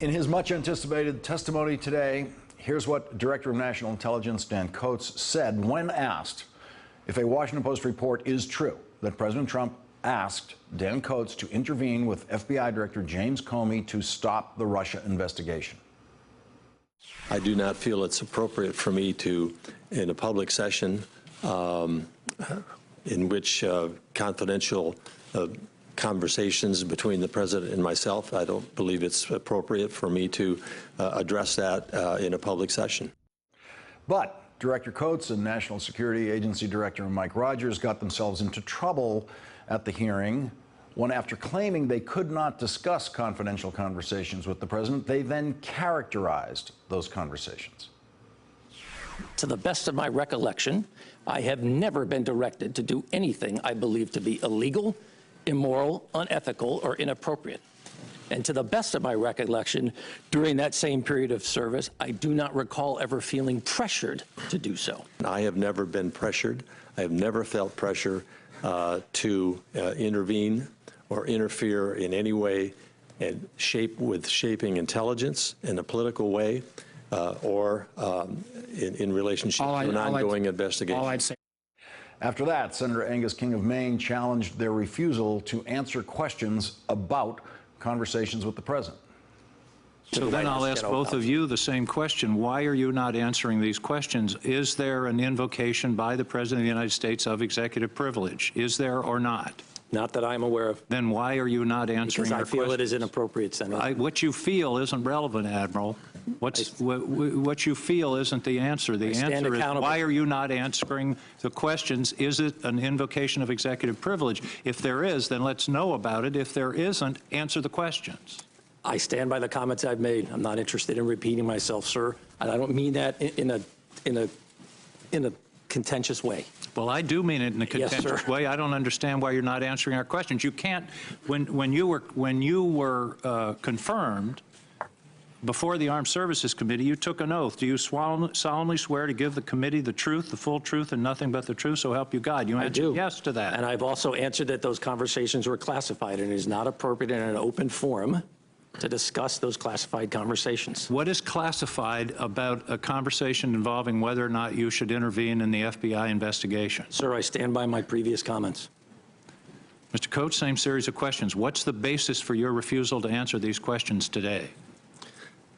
In his much-anticipated testimony today, here's what Director of National Intelligence Dan Coats said when asked if a Washington Post report is true that President Trump asked Dan Coats to intervene with FBI Director James Comey to stop the Russia investigation. I do not feel it's appropriate for me to, in a public session in which confidential conversations between the president and myself, I don't believe it's appropriate for me to address that in a public session. But Director Coats and National Security Agency Director Mike Rogers got themselves into trouble at the hearing when, after claiming they could not discuss confidential conversations with the president, they then characterized those conversations. To the best of my recollection, I have never been directed to do anything I believe to be illegal, immoral, unethical, or inappropriate. And to the best of my recollection, during that same period of service, I do not recall ever feeling pressured to do so. I have never been pressured. I have never felt pressure to intervene or interfere in any way and shaping intelligence in a political way or in relationship to an ongoing investigation. After that, Senator Angus King of Maine challenged their refusal to answer questions about conversations with the president. So then I'll ask both of you the same question. Why are you not answering these questions? Is there an invocation by the President of the United States of executive privilege? Is there or not? Not that I'm aware of. Then why are you not answering our questions? Because I feel it is inappropriate, Senator. What you feel isn't relevant, Admiral. What you feel isn't the answer. The answer is, why are you not answering the questions? Is it an invocation of executive privilege? If there is, then let's know about it. If there isn't, answer the questions. I stand by the comments I've made. I'm not interested in repeating myself, sir. And I don't mean that in a contentious way. Well, I do mean it in a contentious way. I don't understand why you're not answering our questions. You can't. When you were confirmed before the Armed Services Committee, you took an oath. Do you solemnly swear to give the committee the truth, the full truth, and nothing but the truth, so help you God? You answered yes to that. And I've also answered that those conversations were classified, and it is not appropriate in an open forum to discuss those classified conversations. What is classified about a conversation involving whether or not you should intervene in the FBI investigation? Sir, I stand by my previous comments. Mr. Coates, same series of questions. What's the basis for your refusal to answer these questions today?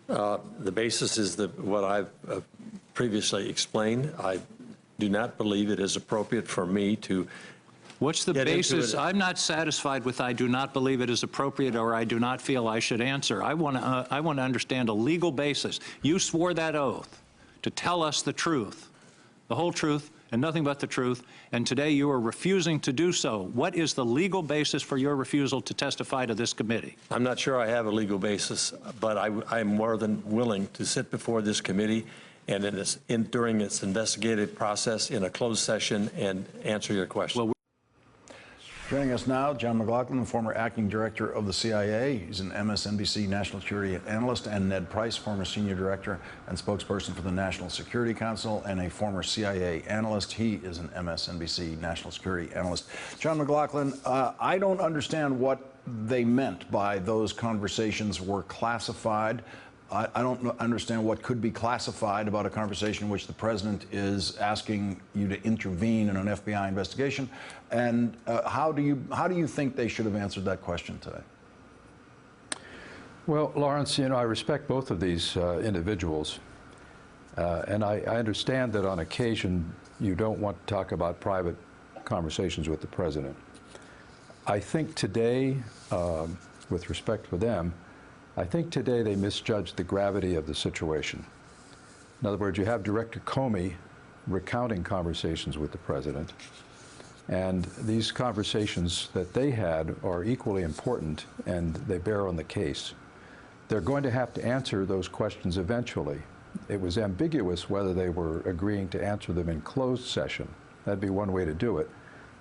The basis is what I've previously explained. I do not believe it is appropriate for me to What's the basis? I'm not satisfied with I do not believe it is appropriate or I do not feel I should answer. I want to understand a legal basis. You swore that oath to tell us the truth, the whole truth, and nothing but the truth, and today you are refusing to do so. What is the legal basis for your refusal to testify to this committee? I'm not sure I have a legal basis, but I'm more than willing to sit before this committee and during its investigative process in a closed session and answer your question. Well, joining us now, John McLaughlin, the former acting director of the CIA. He's an MSNBC national security analyst, and Ned Price, former senior director and spokesperson for the National Security Council and a former CIA analyst. He is an MSNBC national security analyst. John McLaughlin, I don't understand what they meant by those conversations were classified. I don't understand what could be classified about a conversation in which the president is asking you to intervene in an FBI investigation. And how do you think they should have answered that question today? Well, Lawrence, you know, I respect both of these individuals. And I understand that on occasion you don't want to talk about private conversations with the president. I think today, with respect for them, I think today they misjudged the gravity of the situation. In other words, you have Director Comey recounting conversations with the president, and these conversations that they had are equally important, and they bear on the case. They're going to have to answer those questions eventually. It was ambiguous whether they were agreeing to answer them in closed session. That'd be one way to do it.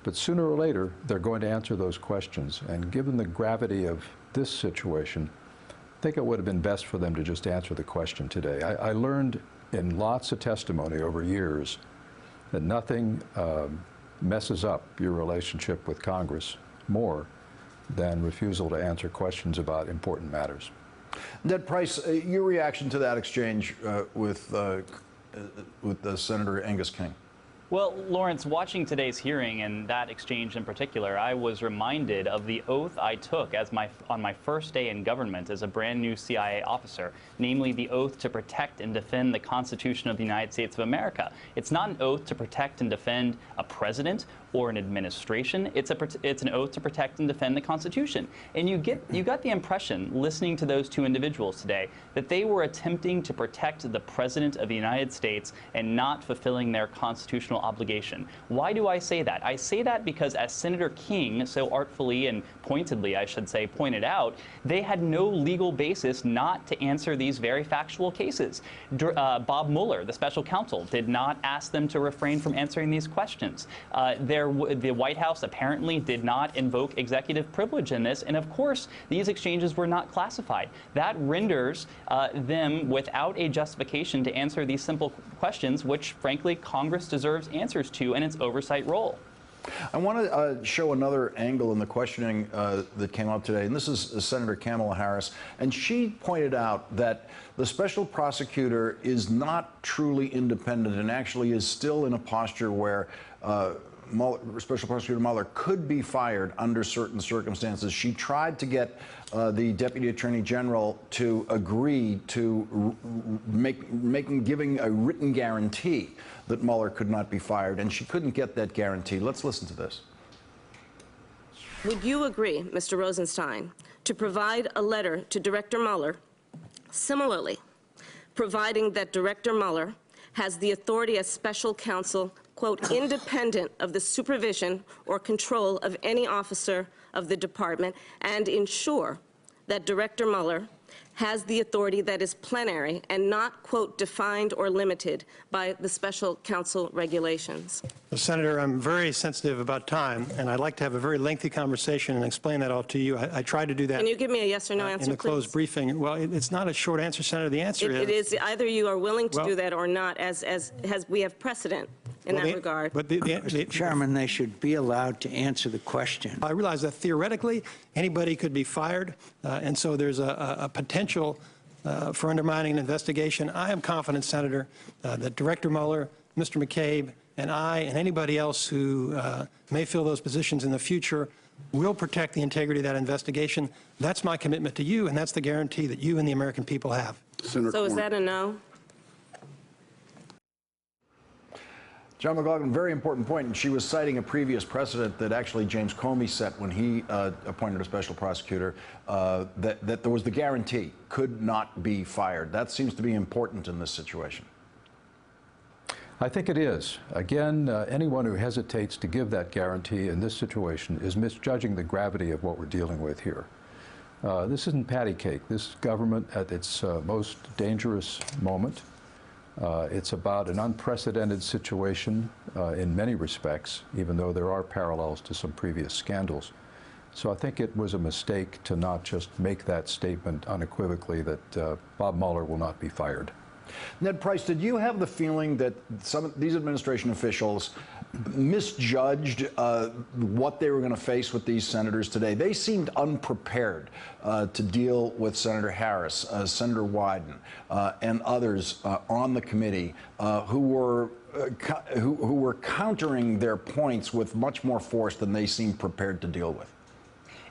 But sooner or later, they're going to answer those questions, and given the gravity of this situation, I think it would have been best for them to just answer the question today. I learned in lots of testimony over years that nothing messes up your relationship with Congress more than refusal to answer questions about important matters. Ned Price, your reaction to that exchange with Senator Angus King? Well, Lawrence, watching today's hearing and that exchange in particular, I was reminded of the oath I took on my first day in government as a brand new CIA officer, namely the oath to protect and defend the Constitution of the United States of America. It's not an oath to protect and defend a president or an administration. It's an oath to protect and defend the Constitution. And you got the impression, listening to those two individuals today, that they were attempting to protect the President of the United States and not fulfilling their constitutional obligation. Why do I say that? I say that because, as Senator King so artfully and pointedly, I should say, pointed out, they had no legal basis not to answer these very factual cases. Bob Mueller, the special counsel, did not ask them to refrain from answering these questions. The White House apparently did not invoke executive privilege in this, and of course, these exchanges were not classified. That renders them without a justification to answer these simple questions, which, frankly, Congress deserves answers to in its oversight role. I want to show another angle in the questioning that came up today, and this is Senator Kamala Harris, and she pointed out that the special prosecutor is not truly independent and actually is still in a posture where Special Prosecutor Mueller could be fired under certain circumstances. She tried to get the Deputy Attorney General to agree to giving a written guarantee that Mueller could not be fired, and she couldn't get that guarantee. Let's listen to this. Would you agree, Mr. Rosenstein, to provide a letter to Director Mueller, similarly, providing that Director Mueller has the authority as special counsel, quote, independent of the supervision or control of any officer of the department, and ensure that Director Mueller has the authority that is plenary and not, quote, defined or limited by the special counsel regulations? Well, Senator, I'm very sensitive about time, and I'd like to have a very lengthy conversation and explain that all to you. I tried to do that. Can you give me a yes or no answer, in the closed please? briefing. Well, it's not a short answer, Senator. The answer It is either you are willing to do that or not, as we have precedent in that regard. But Mr. Chairman, they should be allowed to answer the question. I realize that theoretically anybody could be fired, and so there's a potential for undermining an investigation. I am confident, Senator, that Director Mueller, Mr. McCabe, and I, and anybody else who may fill those positions in the future will protect the integrity of that investigation. That's my commitment to you, and that's the guarantee that you and the American people have. So is that a no? John McLaughlin, very important point, and she was citing a previous precedent that actually James Comey set when he appointed a special prosecutor, that there was the guarantee, could not be fired. That seems to be important in this situation. I think it is. Again, anyone who hesitates to give that guarantee in this situation is misjudging the gravity of what we're dealing with here. This isn't patty cake. This is government at its most dangerous moment. It's about an unprecedented situation in many respects, even though there are parallels to some previous scandals. So I think it was a mistake to not just make that statement unequivocally that Bob Mueller will not be fired. Ned Price, did you have the feeling that some of these administration officials misjudged what they were going to face with these senators today? They seemed unprepared to deal with Senator Harris, Senator Wyden, and others on the committee who were countering their points with much more force than they seemed prepared to deal with.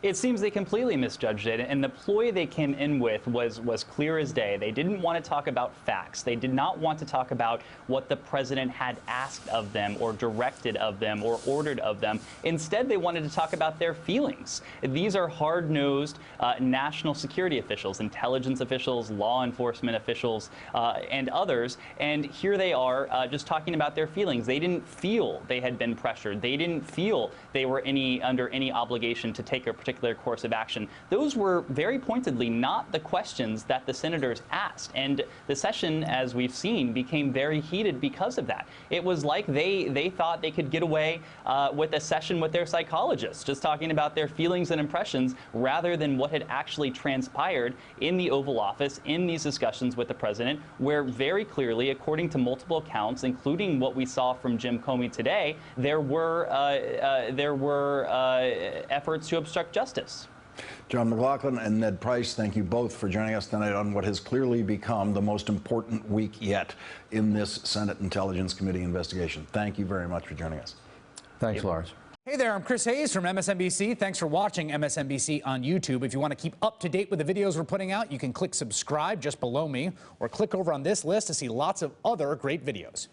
It seems they completely misjudged it, and the ploy they came in with was clear as day. They didn't want to talk about facts. They did not want to talk about what the president had asked of them or directed of them or ordered of them. Instead, they wanted to talk about their feelings. These are hard-nosed national security officials, intelligence officials, law enforcement officials, and others, and here they are just talking about their feelings. They didn't feel they had been pressured. They didn't feel they were under any obligation to take a particular course of action. Those were very pointedly not the questions that the senators asked, and the session, as we've seen, became very heated because of that. It was like they thought they could get away with a session with their psychologists, just talking about their feelings and impressions rather than what had actually transpired in the Oval Office in these discussions with the president, where very clearly, according to multiple accounts, including what we saw from Jim Comey today, there were efforts to obstruct justice. John McLaughlin and Ned Price, thank you both for joining us tonight on what has clearly become the most important week yet in this Senate Intelligence Committee investigation. Thank you very much for joining us. Thanks, Lawrence. Hey there, I'm Chris Hayes from MSNBC. Thanks for watching MSNBC on YouTube. If you want to keep up to date with the videos we're putting out, you can click subscribe just below me or click over on this list to see lots of other great videos.